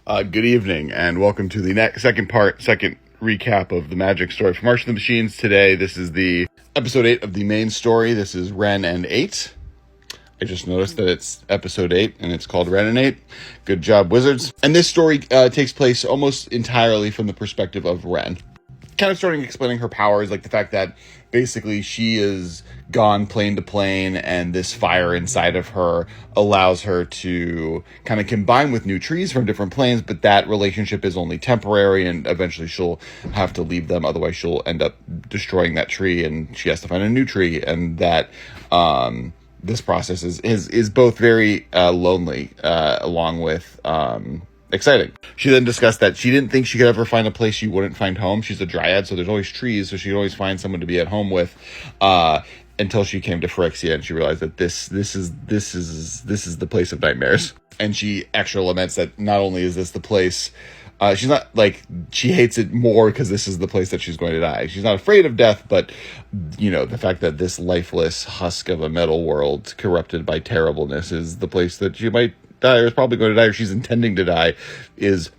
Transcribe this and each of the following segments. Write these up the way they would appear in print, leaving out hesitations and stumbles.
Good evening, and welcome to the second recap of the Magic story from March of the Machines. Today, this is the episode 8 of the main story. This is Wrenn and 8. I just noticed that it's episode 8, and it's called Wrenn and 8. Good job, wizards. And this story takes place almost entirely from the perspective of Wrenn. Kind of starting explaining her powers, like the fact that basically she is gone plane to plane, and this fire inside of her allows her to kind of combine with new trees from different planes, but that relationship is only temporary, and eventually she'll have to leave them, otherwise she'll end up destroying that tree, and she has to find a new tree, and that this process is both very lonely, along with exciting. She then discussed that she didn't think she could ever find a place she wouldn't find home. She's a dryad, so there's always trees, so she could always find someone to be at home with, until she came to Phyrexia, and she realized that this is the place of nightmares. And she actually laments that not only is this the place, she's not like, she hates it more because this is the place that she's going to die. She's not afraid of death, but you know, the fact that this lifeless husk of a metal world corrupted by terribleness is the place that she might die, or is probably going to die, or she's intending to die, is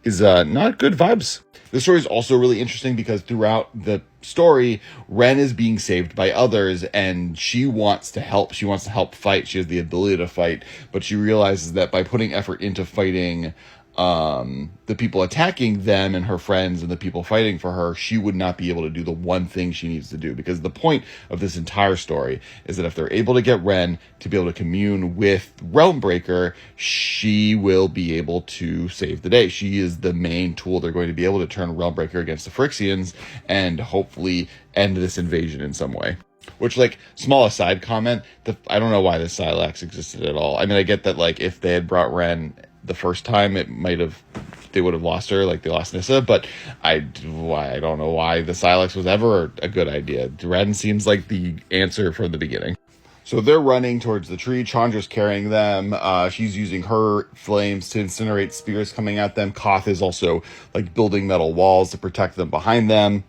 not good vibes. The story is also really interesting because throughout the story, Wrenn is being saved by others, and she wants to help. She wants to help fight. She has the ability to fight, but she realizes that by putting effort into fighting the people attacking them and her friends and the people fighting for her, she would not be able to do the one thing she needs to do. Because the point of this entire story is that if they're able to get Wrenn to be able to commune with Realmbreaker, she will be able to save the day. She is the main tool. They're going to be able to turn Realmbreaker against the Phyrexians and hopefully end this invasion in some way. Which, like, small aside comment, I don't know why the Silax existed at all. I mean, I get that, like, if they had brought Wrenn the first time, they would have lost her, like they lost Nissa, but I don't know why the Silax was ever a good idea. Wrenn seems like the answer from the beginning. So they're running towards the tree. Chandra's carrying them. She's using her flames to incinerate spears coming at them. Koth is also, like, building metal walls to protect them behind them.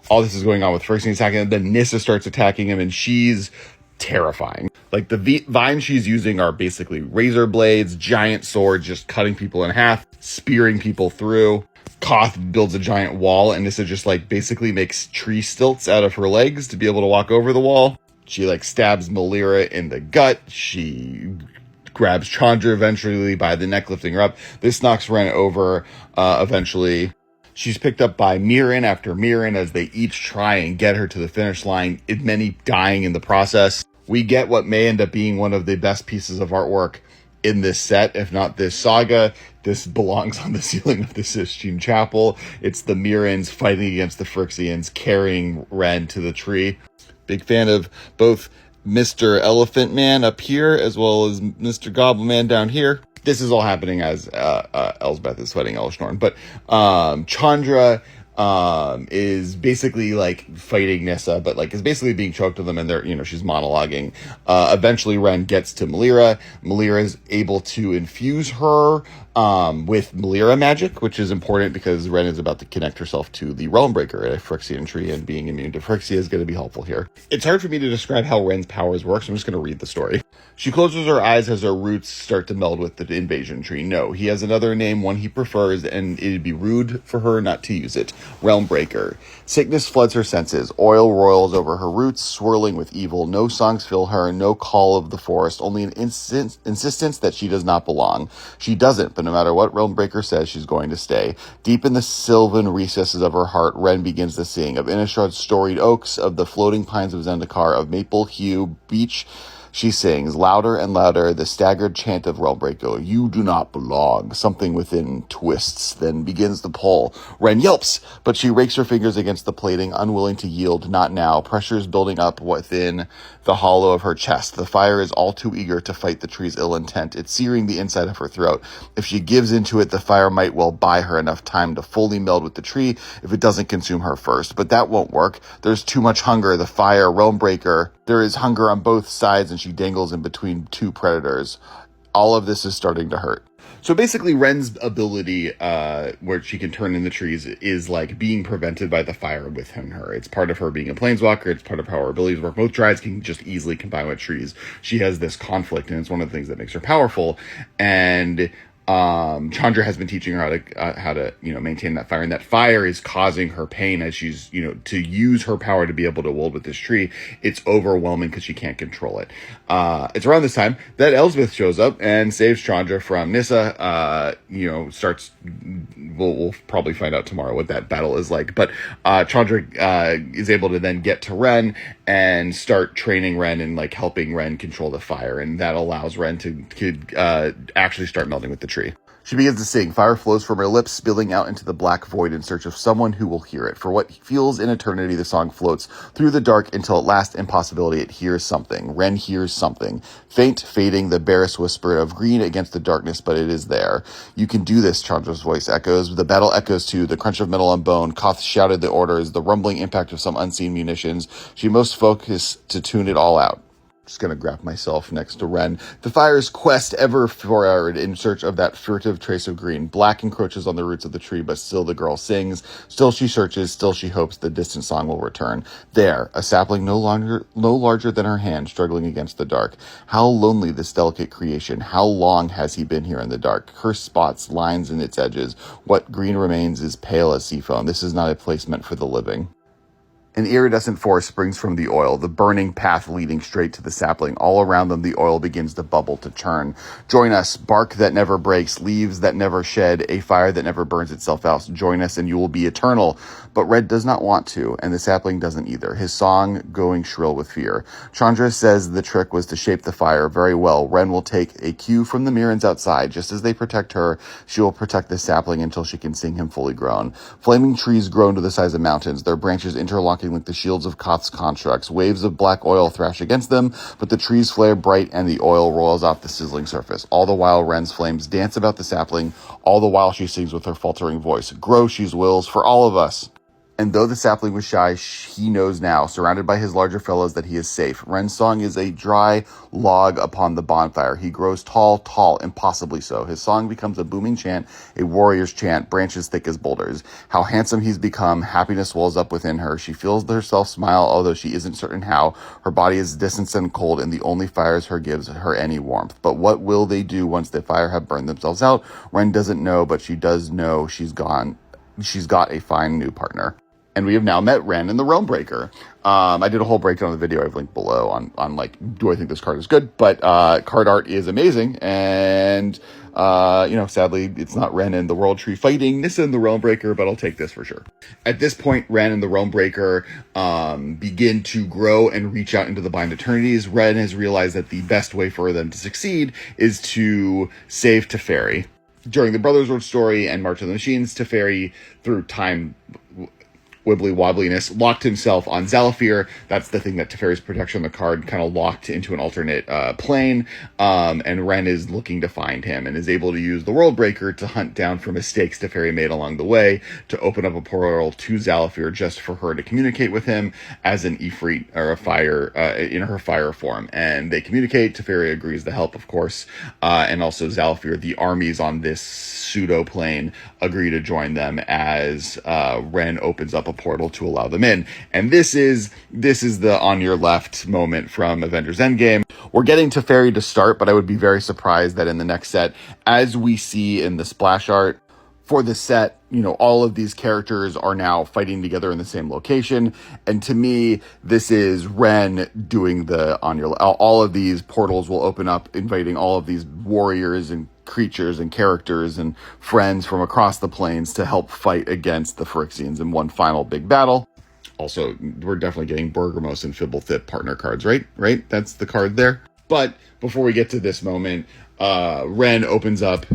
All this is going on with Phyrexian attacking them. Then Nissa starts attacking him, and she's terrifying. Like, the vines she's using are basically razor blades, giant swords, just cutting people in half, spearing people through. Koth builds a giant wall, and Nissa just, like, basically makes tree stilts out of her legs to be able to walk over the wall. She, like, stabs Melira in the gut. She grabs Chandra eventually by the neck, lifting her up. This knocks Wrenn over eventually. She's picked up by Mirren after Mirren as they each try and get her to the finish line, many dying in the process. We get what may end up being one of the best pieces of artwork in this set, if not this saga. This belongs on the ceiling of the Sistine Chapel. It's the Mirrens fighting against the Phyrexians, carrying Wrenn to the tree. Big fan of both Mr. Elephant Man up here as well as Mr. Goblin Man down here. This is all happening as Elsbeth is fighting Elishnorn. But Chandra is basically, like, fighting Nissa, but, like, is basically being choked to them, and they're, you know, she's monologuing. Eventually Wrenn gets to Melira. Melira is able to infuse her with Melira magic, which is important because Wrenn is about to connect herself to the Realmbreaker, a Phyrexian tree, and being immune to Phyrexia is going to be helpful here. It's hard for me to describe how Wren's powers work, so I'm just going to read the story. She closes her eyes as her roots start to meld with the invasion tree. No, he has another name, one he prefers, and it'd be rude for her not to use it. Realmbreaker. Sickness floods her senses. Oil roils over her roots, swirling with evil. No songs fill her, no call of the forest, only an insistence that she does not belong. She doesn't, but no matter what Realmbreaker says, she's going to stay. Deep in the sylvan recesses of her heart, Wrenn begins to sing. Of Innishar's storied oaks, of the floating pines of Zendikar, of Maple Hue Beach, she sings, louder and louder, the staggered chant of Realmbreaker. You do not belong. Something within twists, then begins to pull. Wrenn yelps, but she rakes her fingers against the plating, unwilling to yield. Not now. Pressure is building up within the hollow of her chest. The fire is all too eager to fight the tree's ill intent. It's searing the inside of her throat. If she gives into it, the fire might well buy her enough time to fully meld with the tree if it doesn't consume her first. But that won't work. There's too much hunger. The fire, Realmbreaker. There is hunger on both sides, and she dangles in between two predators. All of this is starting to hurt. So basically, Wren's ability, where she can turn in the trees, is, like, being prevented by the fire within her. It's part of her being a planeswalker. It's part of how her abilities work. Most Dryads can just easily combine with trees. She has this conflict, and it's one of the things that makes her powerful. And Chandra has been teaching her how to maintain that fire, and that fire is causing her pain as she's to use her power to be able to wield with this tree. It's overwhelming because she can't control it. It's around this time that Elsbeth shows up and saves Chandra from Nissa. Starts. We'll probably find out tomorrow what that battle is like, but Chandra is able to then get to Wrenn and start training Wrenn and like helping Wrenn control the fire, and that allows Wrenn to actually start melting with the tree. She begins to sing. Fire flows from her lips, spilling out into the black void in search of someone who will hear it. For what feels an eternity, the song floats through the dark until at last impossibility it hears something. Wrenn hears something. Faint, fading, the barest whisper of green against the darkness, but it is there. You can do this, Chandra's voice echoes. The battle echoes too, the crunch of metal on bone. Koth shouted the orders, the rumbling impact of some unseen munitions. She most focused to tune it all out. Just gonna grab myself next to Wrenn. The fire's quest ever forward in search of that furtive trace of green. Black encroaches on the roots of the tree, but still the girl sings. Still she searches, still she hopes the distant song will return. There, a sapling no larger than her hand, struggling against the dark. How lonely this delicate creation. How long has he been here in the dark? Cursed spots, lines in its edges. What green remains is pale as sea foam. This is not a place meant for the living. An iridescent force springs from the oil, the burning path leading straight to the sapling. All around them, the oil begins to bubble, to churn. Join us, bark that never breaks, leaves that never shed, a fire that never burns itself out. Join us and you will be eternal. But Red does not want to, and the sapling doesn't either, his song going shrill with fear. Chandra says the trick was to shape the fire very well. Wrenn will take a cue from the Mirrans outside. Just as they protect her, she will protect the sapling until she can sing him fully grown. Flaming trees grown to the size of mountains, their branches interlocking like the shields of Koth's constructs. Waves of black oil thrash against them, but the trees flare bright and the oil rolls off the sizzling surface. All the while, Wren's flames dance about the sapling. All the while, she sings with her faltering voice. Grow, she wills, for all of us. And though the sapling was shy, he knows now, surrounded by his larger fellows, that he is safe. Wren's song is a dry log upon the bonfire. He grows tall, impossibly so. His song becomes a booming chant, a warrior's chant, branches thick as boulders. How handsome he's become, happiness wells up within her. She feels herself smile, although she isn't certain how. Her body is distant and cold, and the only fires her gives her any warmth. But what will they do once the fire have burned themselves out? Wrenn doesn't know, but she does know she's got a fine new partner. And we have now met Wrenn in the Realm Breaker. I did a whole breakdown of the video I've linked below on like, do I think this card is good? But card art is amazing. And, sadly, it's not Wrenn and the World Tree fighting Nissa in the Realm Breaker, but I'll take this for sure. At this point, Wrenn and the Realm Breaker begin to grow and reach out into the Bind Eternities. Wrenn has realized that the best way for them to succeed is to save Teferi. During the Brothers Road story and March of the Machines, Teferi, through time wibbly-wobbliness, locked himself on Zalafir. That's the thing that Teferi's protection on the card kind of locked into an alternate plane. And Wrenn is looking to find him and is able to use the World Breaker to hunt down for mistakes Teferi made along the way, to open up a portal to Zalafir just for her to communicate with him as an Ifrit or a fire in her fire form. And they communicate. Teferi agrees to help, of course. And also Zalafir, the armies on this pseudo plane, agree to join them as Wrenn opens up a portal to allow them in. And this is the on your left moment from Avengers Endgame. We're getting Teferi to start, but I would be very surprised that in the next set, as we see in the splash art for the set, all of these characters are now fighting together in the same location. And to me, this is Wrenn doing the on your, all of these portals will open up, inviting all of these warriors and creatures and characters and friends from across the planes to help fight against the Phyrexians in one final big battle. Also, we're definitely getting Bergamos and Fibblethip partner cards, right? That's the card there. But before we get to this moment, Wrenn opens up.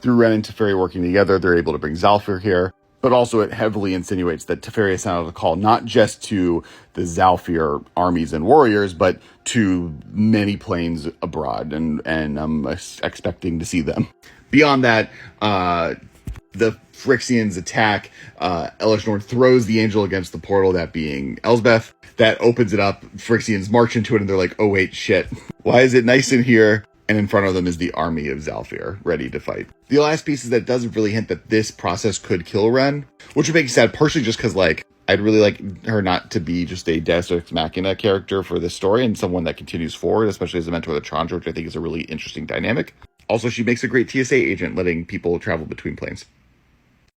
Through Wrenn and Teferi working together, they're able to bring Zalfir here. But also it heavily insinuates that Teferi has sounded a call not just to the Zalfir armies and warriors, but to many planes abroad, and I'm expecting to see them. Beyond that, the Phyrexians attack. Elishnorn throws the angel against the portal, that being Elsbeth. That opens it up. Phyrexians march into it, and they're like, oh wait, shit. Why is it nice in here? And in front of them is the army of Zalfir, ready to fight. The last piece is that doesn't really hint that this process could kill Wrenn, which would make me sad, partially just because, I'd really like her not to be just a Deus Ex Machina character for this story and someone that continues forward, especially as a mentor of Chandra, which I think is a really interesting dynamic. Also, she makes a great TSA agent letting people travel between planes.